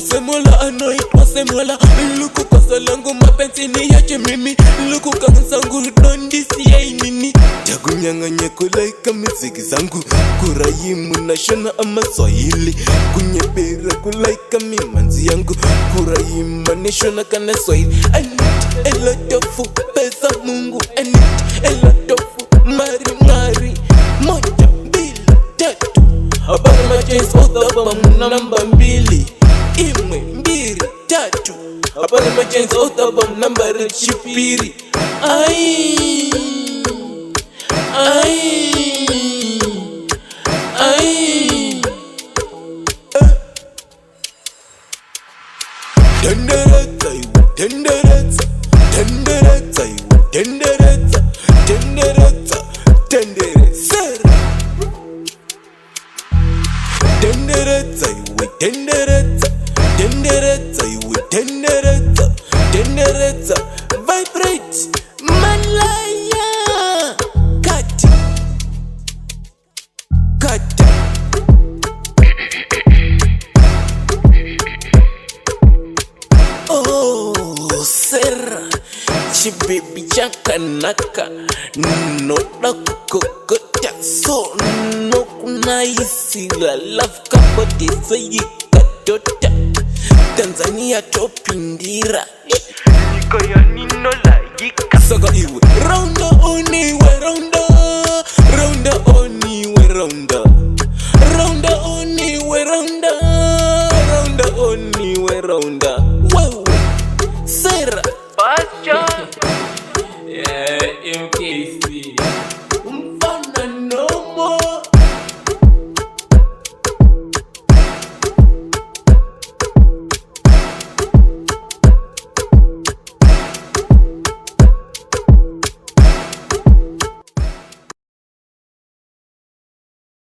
Wasemola annoyed, wasemola luku kosa langu mapenzi ni yache mimi. Luku kansangu dondi siya nini. Takunyanganya kulaika miziki zangu. Kurayimu na shona ama Swahili. Kunyepera kulaika mimanzi yangu. Kurayima ni shona kana Swahili. I need a lot of pesa Mungu. I need a lot of mari moja mbili tatu. Apana machains otaba namba mbili. Imwe mbili tatu. Apana machains otaba namba chipiri. Ai tenderetsa iwe tenderetsa tenderetsa iwe tenderetsa tenderetsa tenderesera tenderetsa iwe tenderetsa tenderetsa iwe tenderetsa tenderetsa vibrate malaya kati kata Sera chibibi chakanaka noda kukokota so no kunaisi la love kapoti sayikatota Tanzania topindira Nika ya nino la yika Saga iwe Rounda oniwe rounda Rounda oniwe rounda Rounda oniwe rounda Rounda oniwe rounda Wow Sera Bacha. Yeah, MK.